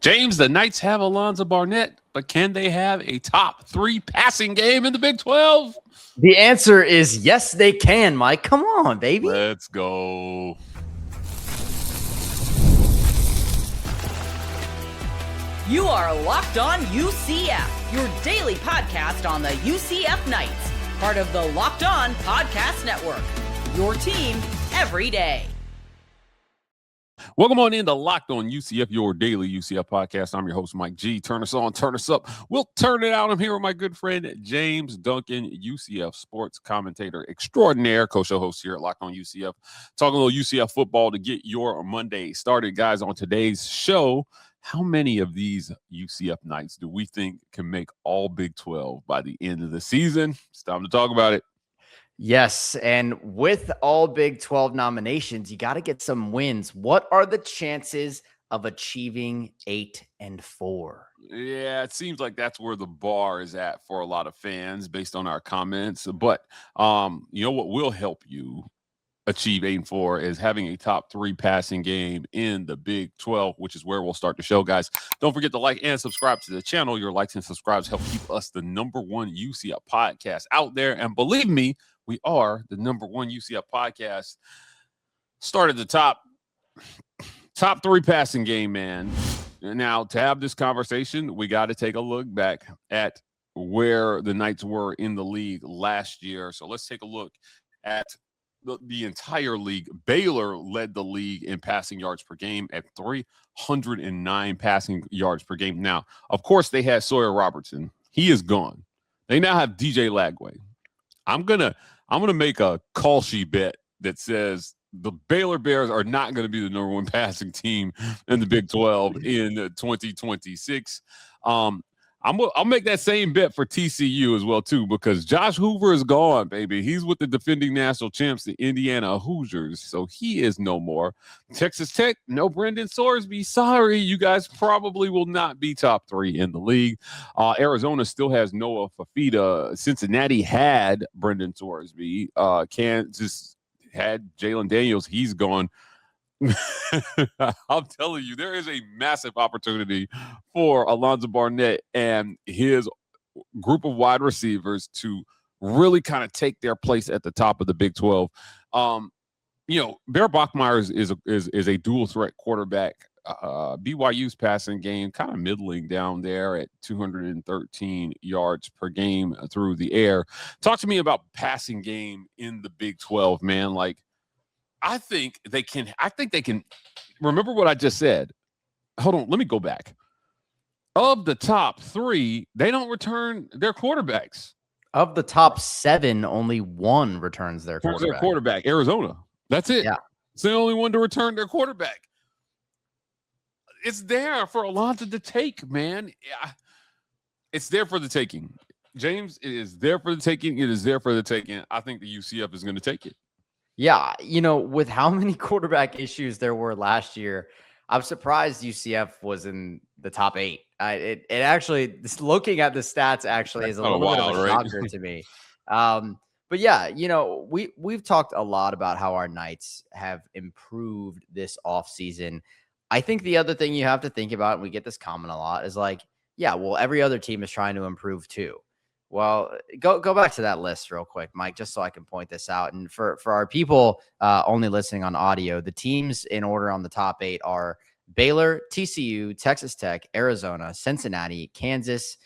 James, the Knights have Alonzo Barnett, but can they have a top 3 passing game in the Big 12? The answer is yes, they can, Mike. Come on, baby. Let's go. You are Locked On UCF, your daily podcast on the UCF Knights, part of the Locked On Podcast Network, your team every day. Welcome on into Locked On UCF, your daily UCF podcast. I'm your host, Mike G. Turn us on, turn us up. We'll turn it out. I'm here with my good friend, James Duncan, UCF sports commentator extraordinaire, co-show host here at Locked On UCF. Talking a little UCF football to get your Monday started. Guys, on today's show, how many of these UCF Knights do we think can make all Big 12 by the end of the season? It's time to talk about it. Yes, and with all Big 12 nominations, you got to get some wins. What are the chances of achieving 8-4? Yeah, it seems like that's where the bar is at for a lot of fans based on our comments. But you know what will help you achieve 8-4 is having a top 3 passing game in the Big 12, which is where we'll start the show, guys. Don't forget to like and subscribe to the channel. Your likes and subscribes help keep us the #1 UCF podcast out there. And believe me, we are the #1 UCF podcast. Start at the top 3 passing game, man. Now, to have this conversation, we got to take a look back at where the Knights were in the league last year. So let's take a look at the entire league. Baylor led the league in passing yards per game at 309 passing yards per game. Now, of course, they had Sawyer Robertson. He is gone. They now have DJ Lagway. I'm gonna make a call sheet bet that says the Baylor Bears are not going to be the #1 passing team in the Big 12 in 2026. I'll make that same bet for TCU as well, too, because Josh Hoover is gone, baby. He's with the defending national champs, the Indiana Hoosiers, so he is no more. Texas Tech, no Brendan Sorsby. Sorry, you guys probably will not be top 3 in the league. Arizona still has Noah Fafita. Cincinnati had Brendan Sorsby. Kansas had Jalen Daniels. He's gone. I'm telling you, there is a massive opportunity for Alonzo Barnett and his group of wide receivers to really kind of take their place at the top of the Big 12. You know, Bear Bachmeier is a dual threat quarterback. BYU's passing game kind of middling down there at 213 yards per game through the air. Talk to me about passing game in the Big 12, man. Like, I think they can remember what I just said. Hold on, let me go back. Of the top 3, they don't return their quarterbacks. Of the top 7, only 1 returns their quarterback. Arizona. That's it. Yeah. It's the only one to return their quarterback. It's there for Alonza to take, man. Yeah. It's there for the taking. James, it is there for the taking. It is there for the taking. I think the UCF is going to take it. Yeah, you know, with how many quarterback issues there were last year, I'm surprised UCF was in the top 8. It actually, looking at the stats, actually is a little bit of a shocker to me. But yeah, you know, we've talked a lot about how our Knights have improved this offseason. I think the other thing you have to think about, and we get this comment a lot, is like, yeah, well, every other team is trying to improve too. Well, go back to that list real quick, Mike, just so I can point this out. And for our people only listening on audio, the teams in order on the top 8 are Baylor, TCU, Texas Tech, Arizona, Cincinnati, Kansas,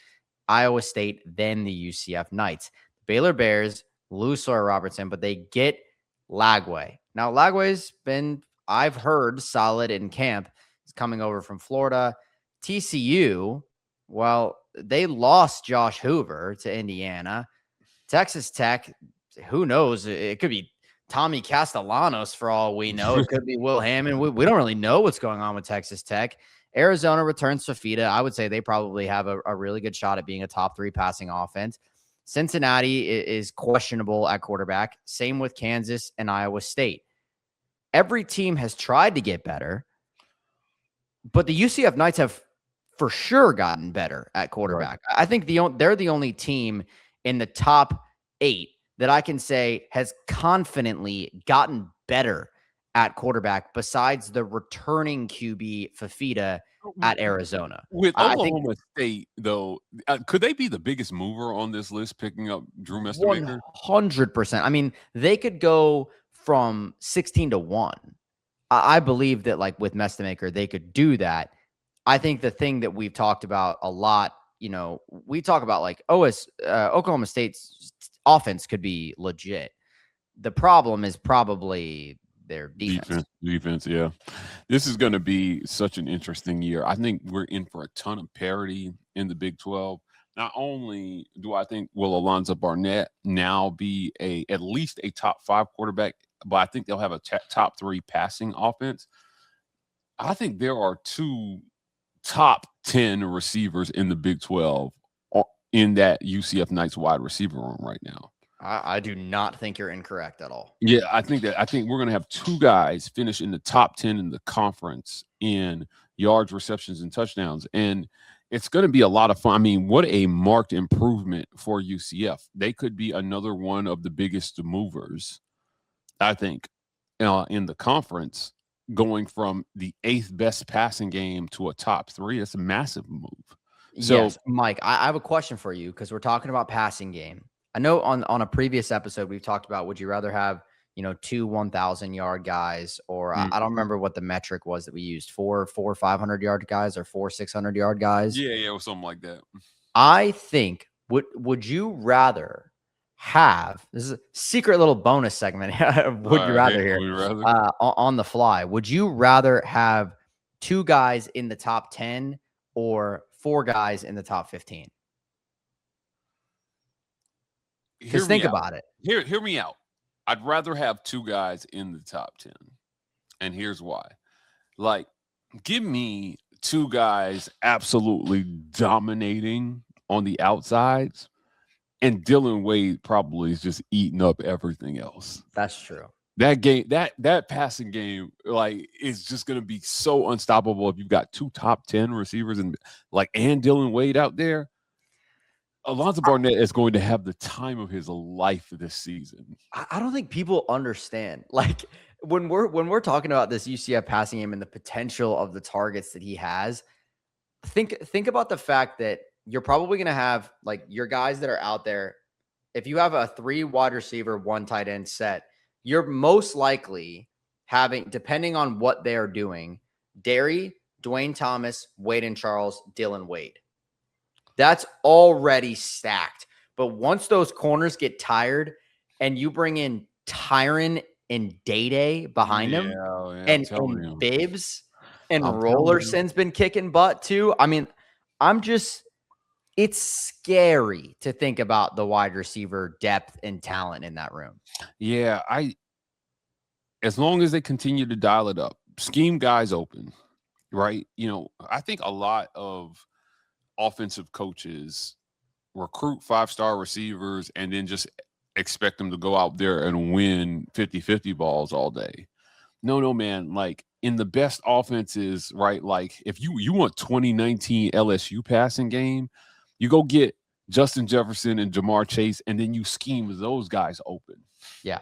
Iowa State, then the UCF Knights. Baylor Bears lose Sawyer Robertson, but they get Lagway. Now, Lagway's been, I've heard, solid in camp. He's coming over from Florida. TCU, well, they lost Josh Hoover to Indiana. Texas Tech, who knows? It could be Tommy Castellanos for all we know. It could be Will Hammond. We don't really know what's going on with Texas Tech. Arizona returns Fafita. I would say they probably have a really good shot at being a top 3 passing offense. Cincinnati is questionable at quarterback. Same with Kansas and Iowa State. Every team has tried to get better, but the UCF Knights have for sure gotten better at quarterback. Right. I think they're the only team in the top 8 that I can say has confidently gotten better at quarterback besides the returning QB Fafita at Arizona. With I Oklahoma think State, though, could they be the biggest mover on this list, picking up Drew Mestamaker? 100%. I mean, they could go from 16-1. I believe that, like, with Mestamaker, they could do that. I think the thing that we've talked about a lot, we talk about, like, Oklahoma State's offense could be legit. The problem is probably their defense. Defense, yeah. This is going to be such an interesting year. I think we're in for a ton of parity in the Big 12. Not only do I think will Alonzo Barnett now be at least a top 5 quarterback, but I think they'll have a top 3 passing offense. I think there are 2 top 10 receivers in the Big 12 in that UCF Knights wide receiver room right now. I do not think you're incorrect at all. Yeah, I think we're going to have 2 guys finish in the top 10 in the conference in yards, receptions, and touchdowns. And it's going to be a lot of fun. I mean, what a marked improvement for UCF. They could be another one of the biggest movers, I think, in the conference, going from the 8th best passing game to a top 3. That's a massive move. So, yes, Mike, I have a question for you because we're talking about passing game. I know on a previous episode, we've talked about, would you rather have, 2 1,000-yard guys, or I don't remember what the metric was that we used, 4 500-yard guys or 4 600-yard guys. Yeah, or something like that. I think, would you rather have, this is a secret little bonus segment. Would you rather here on the fly? Would you rather have 2 guys in the top 10 or 4 guys in the top 15? Because think about it. Hear me out. I'd rather have 2 guys in the top 10. And here's why. Like, give me 2 guys absolutely dominating on the outsides, and Dylan Wade probably is just eating up everything else. That's true. That game, that passing game, like, is just going to be so unstoppable if you've got 2 top 10 receivers and Dylan Wade out there. Alonzo Barnett is going to have the time of his life this season. I don't think people understand. Like, when we're talking about this UCF passing game and the potential of the targets that he has, think about the fact that you're probably going to have, like, your guys that are out there. If you have a 3 wide receiver, 1 tight end set, you're most likely having, depending on what they're doing, Derry, Dwayne Thomas, Wade and Charles, Dylan Wade. That's already stacked. But once those corners get tired and you bring in Tyron and Day behind him, and Bibbs and Rollerson's been kicking butt too. I mean, it's scary to think about the wide receiver depth and talent in that room. Yeah, as long as they continue to dial it up, scheme guys open, right? I think a lot of offensive coaches recruit 5-star receivers and then just expect them to go out there and win 50-50 balls all day. No, man. Like, in the best offenses, right? Like, if you want 2019 LSU passing game, you go get Justin Jefferson and Jamar Chase, and then you scheme those guys open. Yeah.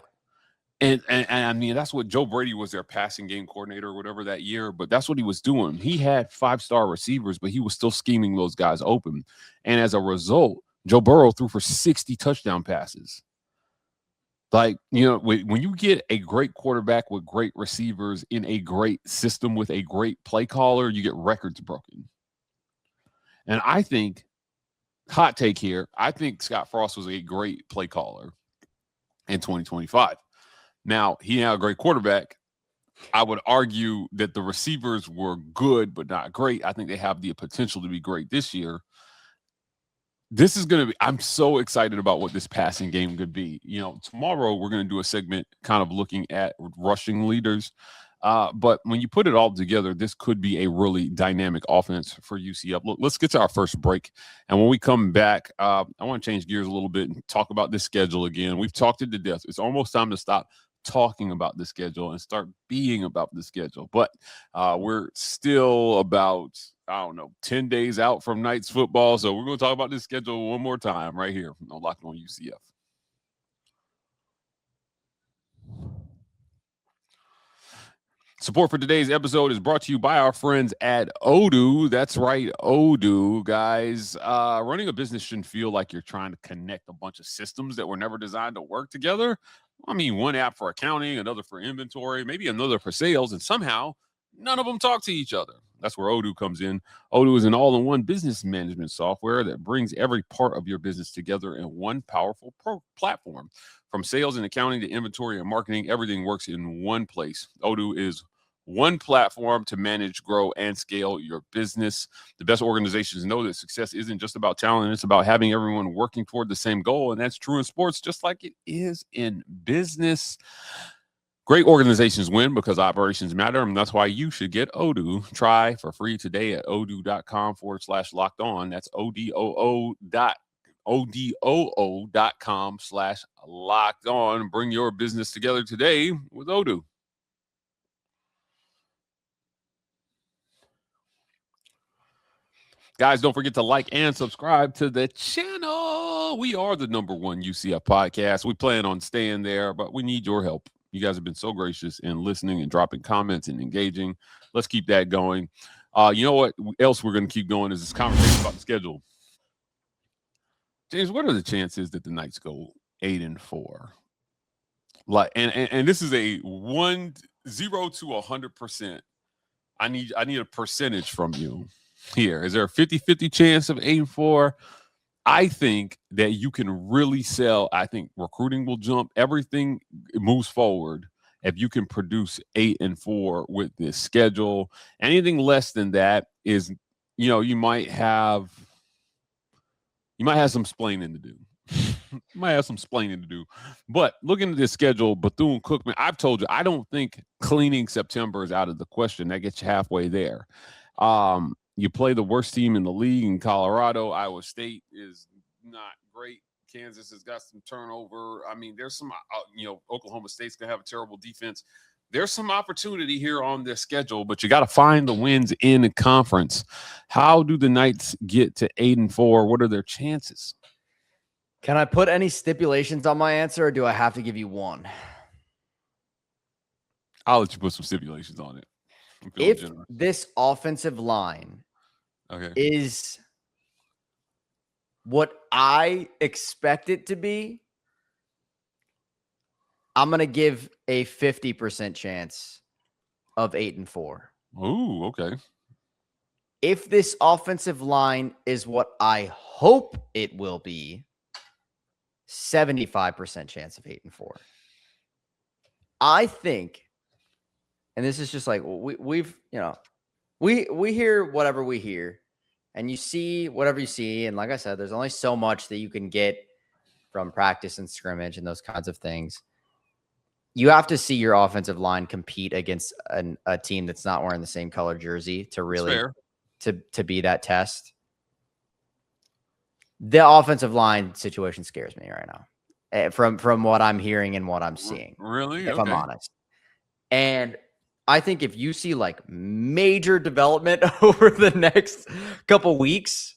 And I mean, that's what Joe Brady was, their passing game coordinator or whatever that year, but that's what he was doing. He had 5-star receivers, but he was still scheming those guys open. And as a result, Joe Burrow threw for 60 touchdown passes. Like, when you get a great quarterback with great receivers in a great system with a great play caller, you get records broken. And I think, hot take here, I think Scott Frost was a great play caller in 2025. Now, he had a great quarterback. I would argue that the receivers were good, but not great. I think they have the potential to be great this year. This is going to be, I'm so excited about what this passing game could be. Tomorrow we're going to do a segment kind of looking at rushing leaders. But when you put it all together, this could be a really dynamic offense for UCF. Look, let's get to our first break. And when we come back, I want to change gears a little bit and talk about this schedule again. We've talked it to death. It's almost time to stop talking about the schedule and start being about the schedule. But we're still about, 10 days out from Knights football. So we're going to talk about this schedule one more time right here on Locked On UCF. Support for today's episode is brought to you by our friends at Odoo. That's right, Odoo, guys. Running a business shouldn't feel like you're trying to connect a bunch of systems that were never designed to work together. I mean, one app for accounting, another for inventory, maybe another for sales, and somehow none of them talk to each other. That's where Odoo comes in. Odoo is an all-in-one business management software that brings every part of your business together in one powerful platform. From sales and accounting to inventory and marketing, everything works in one place. Odoo is one platform to manage, grow, and scale your business. The best organizations know that success isn't just about talent. It's about having everyone working toward the same goal. And that's true in sports, just like it is in business. Great organizations win because operations matter, and that's why you should get Odoo. Try for free today at odoo.com/locked on. That's odoo.com/locked on. Bring your business together today with Odoo. Guys, don't forget to like and subscribe to the channel. We are the #1 UCF podcast. We plan on staying there, but we need your help. You guys have been so gracious in listening and dropping comments and engaging. Let's keep that going. You know what else we're going to keep going is this conversation about the schedule. James, what are the chances that the Knights go 8-4? Like, and this is a 0 to 100%. I need a percentage from you here. Is there a 50-50 chance of 8-4? I think that you can really sell. I think recruiting will jump. Everything moves forward if you can produce 8-4 with this schedule. Anything less than that is, you might have some splaining to do. You might have some splaining to do. But looking at this schedule, Bethune-Cookman, I've told you, I don't think cleaning September is out of the question. That gets you halfway there. You play the worst team in the league in Colorado. Iowa State is not great. Kansas has got some turnover. I mean, there's some, Oklahoma State's going to have a terrible defense. There's some opportunity here on this schedule, but you got to find the wins in the conference. How do the Knights get to 8-4? What are their chances? Can I put any stipulations on my answer, or do I have to give you one? I'll let you put some stipulations on it. If this offensive line is what I expect it to be, I'm going to give a 50% chance of 8-4. Ooh, okay. If this offensive line is what I hope it will be, 75% chance of 8-4. I think, and this is just like we hear whatever we hear, and you see whatever you see. And like I said, there's only so much that you can get from practice and scrimmage and those kinds of things. You have to see your offensive line compete against a team that's not wearing the same color jersey to really to be that test. The offensive line situation scares me right now, from what I'm hearing and what I'm seeing. Really, if I'm honest. And I think if you see like major development over the next couple weeks,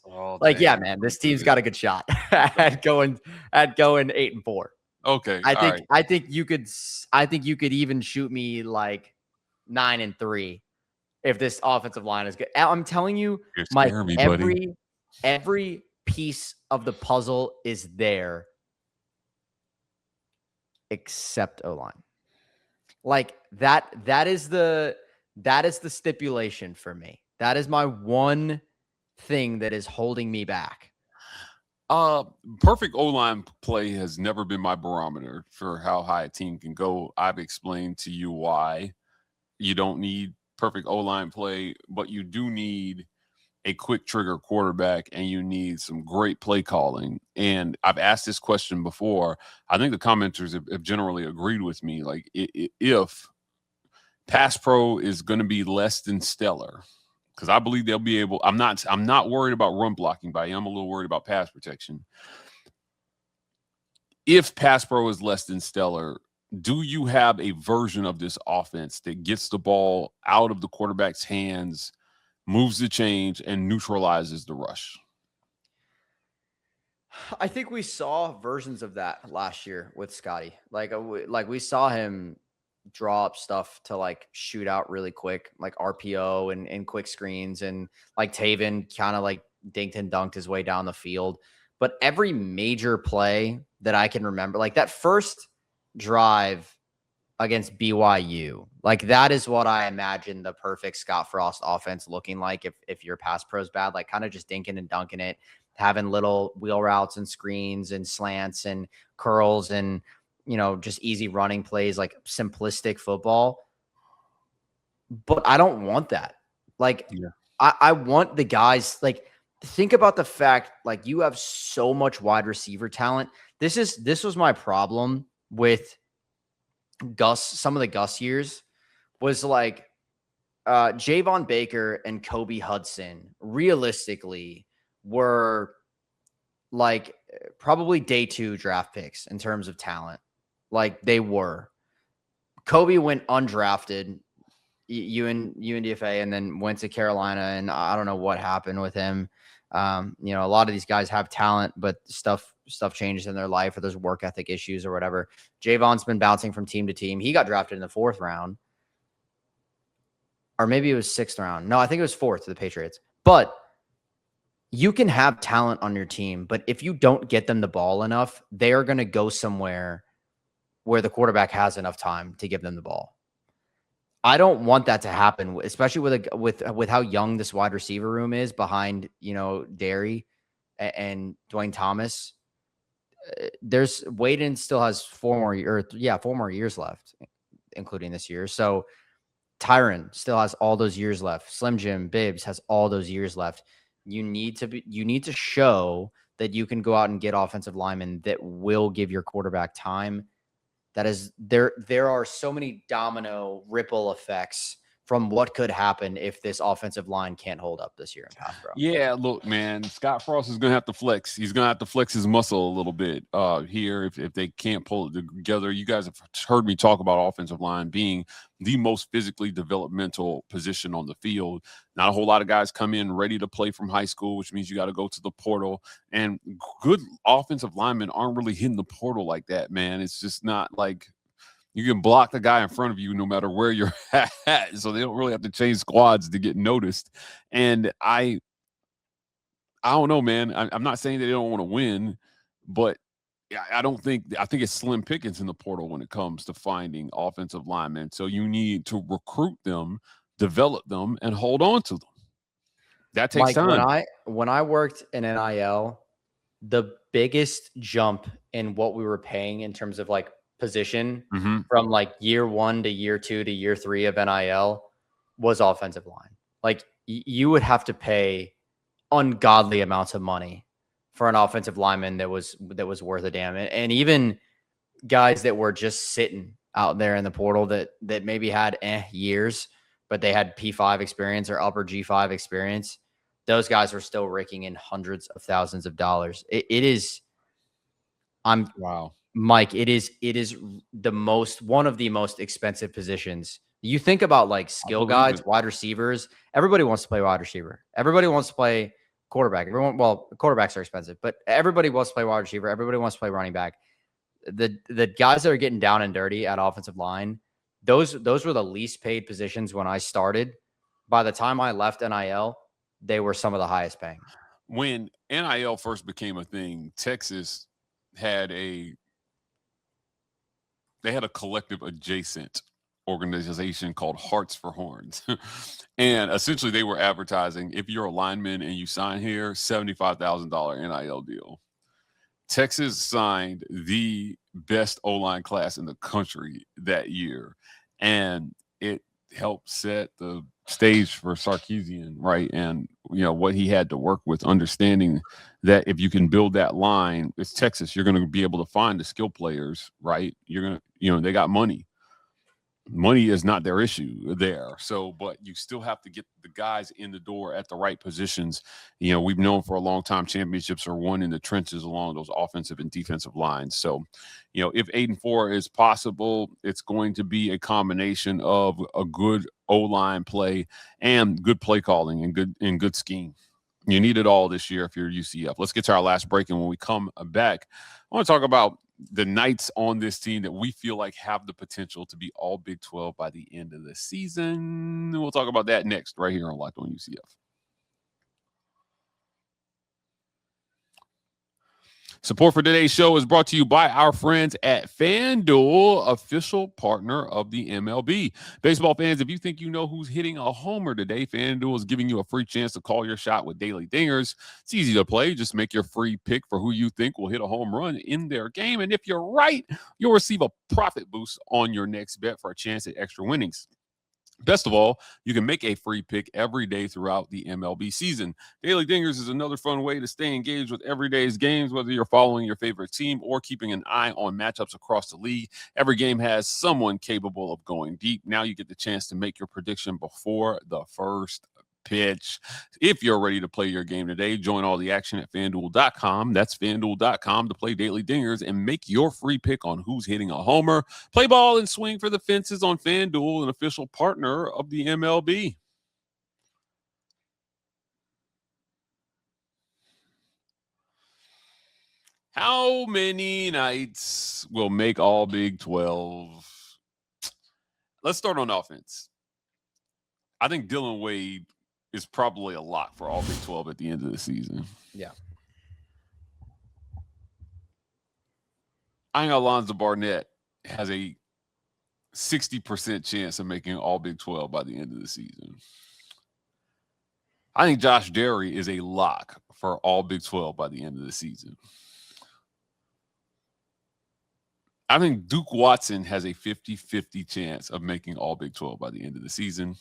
yeah, man, this team's got a good shot at going 8-4. Okay. I think you could even shoot me like 9-3 if this offensive line is good. I'm telling you, Mike, every piece of the puzzle is there except O-line. Like that is the stipulation for me. That is my one thing that is holding me back. Perfect O-line play has never been my barometer for how high a team can go. I've explained to you why you don't need perfect O-line play, but you do need a quick trigger quarterback, and you need some great play calling. And I've asked this question before. I think the commenters have generally agreed with me. Like, if pass pro is going to be less than stellar, because I believe they'll be able. I'm not worried about run blocking by you. I'm a little worried about pass protection. If pass pro is less than stellar, do you have a version of this offense that gets the ball out of the quarterback's hands, moves the change, and neutralizes the rush? I think we saw versions of that last year with Scotty. Like we saw him draw up stuff to like shoot out really quick, like RPO and quick screens, and like Taven kind of like dinked and dunked his way down the field. But every major play that I can remember, like that first drive against BYU, like that is what I imagine the perfect Scott Frost offense looking like if your pass pro is bad, like kind of just dinking and dunking it, having little wheel routes and screens and slants and curls and, you know, just easy running plays, like simplistic football. But I don't want that. Like, I want the guys, like, think about the fact, like, you have so much wide receiver talent. This was my problem with Gus. Some of the Gus years was like Javon Baker and Kobe Hudson realistically were like probably day 2 draft picks in terms of talent. Like they were. Kobe went undrafted, UNDFA, and then went to Carolina, and I don't know what happened with him. You know, a lot of these guys have talent, but stuff changes in their life, or there's work ethic issues or whatever. Javon's been bouncing from team to team. He got drafted in the 4th round, or maybe it was 6th round. No, I think it was 4th to the Patriots. But you can have talent on your team, but if you don't get them the ball enough, they are going to go somewhere where the quarterback has enough time to give them the ball. I don't want that to happen, especially with how young this wide receiver room is behind, you know, Derry and Dwayne Thomas. There's Waden still has 4 more years left, including this year. So Tyron still has all those years left. Slim Jim Bibbs has all those years left. You need to show that you can go out and get offensive linemen that will give your quarterback time. That is, there are so many domino ripple effects from what could happen if this offensive line can't hold up this year in pass pro. Yeah, look, man, Scott Frost is going to have to flex. He's going to have to flex his muscle a little bit here if they can't pull it together. You guys have heard me talk about offensive line being the most physically developmental position on the field. Not a whole lot of guys come in ready to play from high school, which means you got to go to the portal. And good offensive linemen aren't really hitting the portal like that, man. It's just not like you can block the guy in front of you no matter where you're at. So they don't really have to change squads to get noticed. And I don't know, man. I'm not saying that they don't want to win, but I think it's slim pickings in the portal when it comes to finding offensive linemen. So you need to recruit them, develop them, and hold on to them. That takes time. When I worked in NIL, the biggest jump in what we were paying in terms of like position from like year 1 to year 2 to year 3 of NIL was offensive line. Like you would have to pay ungodly amounts of money for an offensive lineman that was worth a damn. And even guys that were just sitting out there in the portal that maybe had years, but they had P5 experience or upper G5 experience, those guys were still raking in hundreds of thousands of dollars. Wow. Mike, it is one of the most expensive positions. You think about like skill guys, wide receivers. Everybody wants to play wide receiver. Everybody wants to play quarterback. Quarterbacks are expensive, but everybody wants to play wide receiver. Everybody wants to play running back. The guys that are getting down and dirty at offensive line, those were the least paid positions when I started. By the time I left NIL, they were some of the highest paying. When NIL first became a thing, Texas had a collective adjacent organization called Hearts for Horns. And essentially they were advertising, if you're a lineman and you sign here, $75,000 NIL deal. Texas signed the best O-line class in the country that year. And it helped set the stage for Sarkisian, right? And, you know, what he had to work with, understanding that if you can build that line, it's Texas, you're going to be able to find the skill players, right? You're going to, you know, they got money. Money is not their issue there. So, but you still have to get the guys in the door at the right positions. You know, we've known for a long time championships are won in the trenches along those offensive and defensive lines. So, you know, if 8-4 is possible, it's going to be a combination of a good O-line play and good play calling and good scheme. You need it all this year if you're UCF. Let's get to our last break. And when we come back, I want to talk about the Knights on this team that we feel like have the potential to be all Big 12 by the end of the season. We'll talk about that next right here on Locked On UCF. Support for today's show is brought to you by our friends at FanDuel, official partner of the MLB. Baseball fans, if you think you know who's hitting a homer today, FanDuel is giving you a free chance to call your shot with daily dingers. It's easy to play. Just make your free pick for who you think will hit a home run in their game. And if you're right, you'll receive a profit boost on your next bet for a chance at extra winnings. Best of all, you can make a free pick every day throughout the MLB season. Daily Dingers is another fun way to stay engaged with every day's games, whether you're following your favorite team or keeping an eye on matchups across the league. Every game has someone capable of going deep. Now you get the chance to make your prediction before the first pitch. If you're ready to play your game today, join all the action at FanDuel.com. That's FanDuel.com to play Daily Dingers and make your free pick on who's hitting a homer. Play ball and swing for the fences on FanDuel, an official partner of the MLB. How many Knights will make all Big 12? Let's start on offense. I think Dylan Wade is probably a lock for all Big 12 at the end of the season. Yeah. I think Alonzo Barnett has a 60% chance of making all Big 12 by the end of the season. I think Josh Derry is a lock for all Big 12 by the end of the season. I think Duke Watson has a 50-50 chance of making all Big 12 by the end of the season.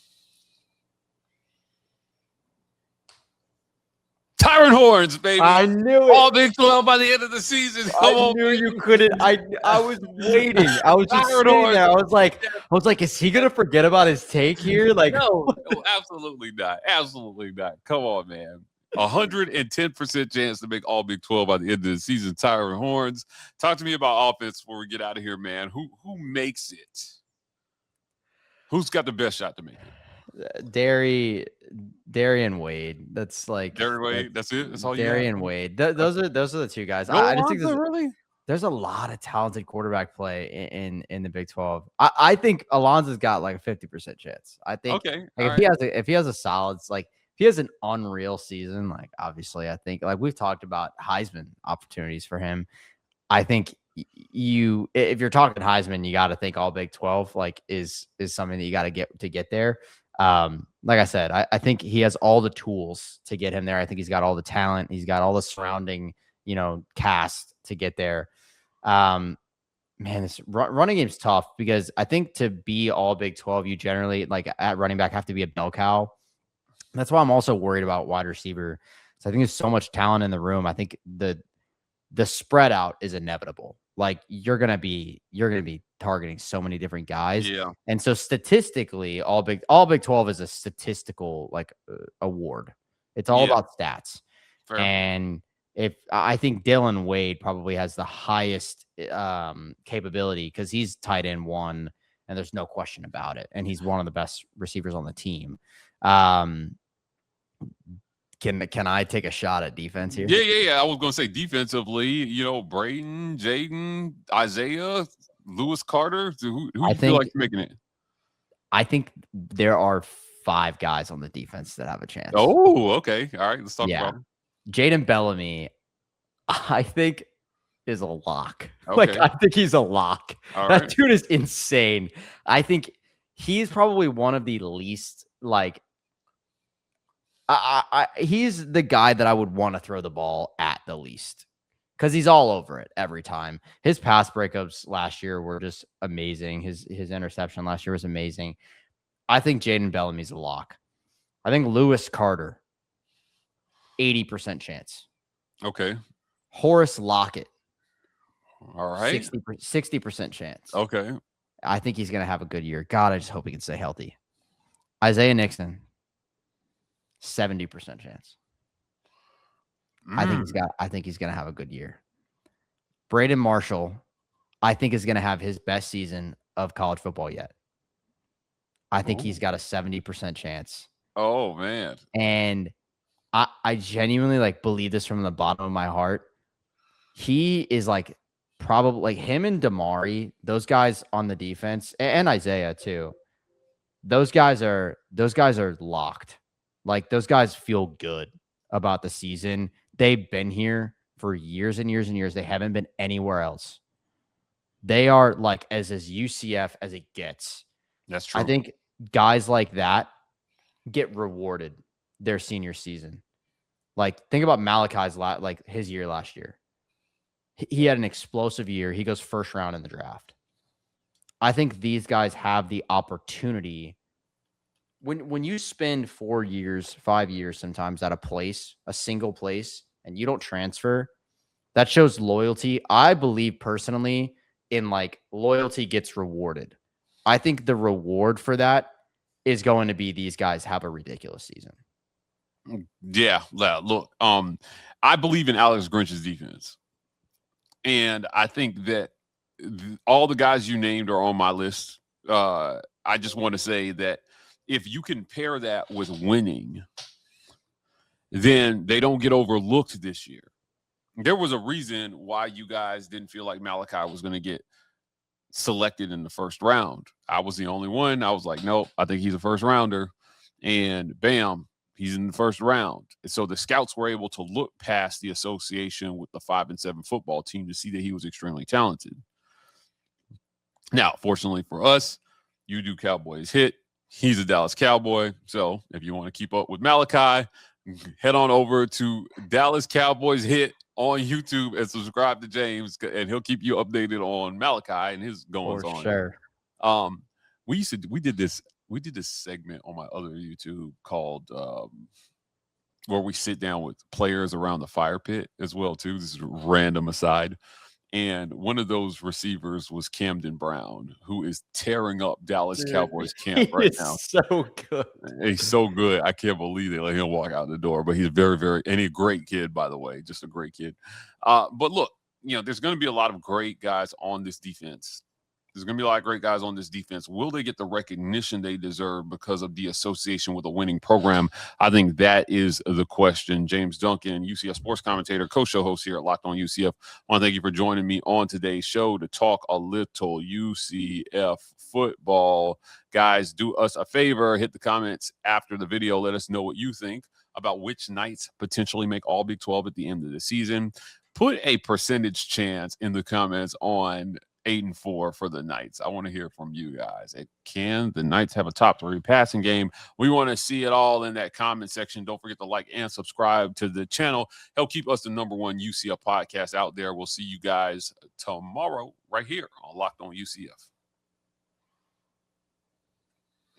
Tyron Horns, baby. I knew it. All Big 12 by the end of the season. I knew you couldn't. I was waiting. I was just sitting there. I was like, is he gonna forget about his take here? Like, no, absolutely not. Absolutely not. Come on, man. 110% chance to make all Big 12 by the end of the season. Tyron Horns. Talk to me about offense before we get out of here, man. Who makes it? Who's got the best shot to make it? Derry and Wade. That's like Derry Wade. That's it. That's all you Derry got? and Wade. Those are the two guys. No, I just think really. there's a lot of talented quarterback play in the Big 12. I think Alonza's got like a 50% chance. I think Okay. like if he has a solid, like if he has an unreal season, like obviously I think like we've talked about Heisman opportunities for him. I think if you're talking Heisman, you got to think all Big 12 like is something that you got to get there. Like I said, I think he has all the tools to get him there. I think he's got all the talent. He's got all the surrounding, cast to get there. Man, this running game's tough because I think to be all Big 12, you generally like at running back have to be a bell cow. That's why I'm also worried about wide receiver. So I think there's so much talent in the room. I think the spread out is inevitable. Like you're gonna be targeting so many different guys. Yeah. And so statistically, all Big 12 is a statistical like award. It's all about stats. Fair. And if I think Dylan Wade probably has the highest capability because he's tight end one, and there's no question about it. And he's one of the best receivers on the team. Can I take a shot at defense here? Yeah. I was going to say defensively, Braden, Jayden, Isaiah, Lewis Carter. Who do you feel like making it? I think there are 5 guys on the defense that have a chance. Oh, okay. All right. Let's talk about him. Jayden Bellamy, I think, is a lock. Okay. Like, I think he's a lock. All that right. dude is insane. I think he's probably one of the least, like, he's the guy that I would want to throw the ball at the least because he's all over it every time. His pass breakups last year were just amazing. His interception last year was amazing. I think Jayden Bellamy's a lock. I think Lewis Carter, 80% chance. Okay. Horace Lockett, all right, 60% chance. Okay. I think he's going to have a good year. God, I just hope he can stay healthy. Isaiah Nixon, 70% chance. I think he's going to have a good year. Braden Marshall, I think is going to have his best season of college football yet. I think he's got a 70% chance. Oh man. And I genuinely like believe this from the bottom of my heart. He is like probably like him and Damari, those guys on the defense, and Isaiah too. Those guys are locked. Like those guys feel good about the season. They've been here for years and years and years. They haven't been anywhere else. They are like as UCF as it gets. That's true. I think guys like that get rewarded their senior season. Like think about Malachi's his year last year. He had an explosive year. He goes first round in the draft. I think these guys have the opportunity. When you spend 4 years, 5 years sometimes at a single place, and you don't transfer, that shows loyalty. I believe personally in like loyalty gets rewarded. I think the reward for that is going to be these guys have a ridiculous season. Yeah, look, I believe in Alex Grinch's defense. And I think that all the guys you named are on my list. I just want to say that if you can pair that with winning, then they don't get overlooked this year. There was a reason why you guys didn't feel like Malachi was going to get selected in the first round. I was the only one. I was like, nope, I think he's a first rounder. And bam, he's in the first round. And so the scouts were able to look past the association with the 5-7 football team to see that he was extremely talented. Now, fortunately for us, you do Cowboys hit. He's a Dallas Cowboy. So if you want to keep up with Malachi, head on over to Dallas Cowboys Hit on YouTube and subscribe to James, and he'll keep you updated on Malachi and his goings on. Sure. We did this segment on my other YouTube called where we sit down with players around the fire pit as well too. This is a random aside. And one of those receivers was Camden Brown, who is tearing up Dallas Cowboys camp right now. So good. He's so good. I can't believe they let him walk out the door. But he's very, very, and he's a great kid, by the way. Just a great kid. But look, there's going to be a lot of great guys on this defense. There's going to be a lot of great guys on this defense. Will they get the recognition they deserve because of the association with a winning program? I think that is the question. James Duncan, UCF sports commentator, co-show host here at Locked On UCF. I want to thank you for joining me on today's show to talk a little UCF football. Guys, do us a favor. Hit the comments after the video. Let us know what you think about which Knights potentially make all Big 12 at the end of the season. Put a percentage chance in the comments on 8-4 for the Knights. I want to hear from you guys. Can the Knights have a top 3 passing game? We want to see it all in that comment section. Don't forget to like and subscribe to the channel. Help keep us the #1 UCF podcast out there. We'll see you guys tomorrow right here on Locked On UCF.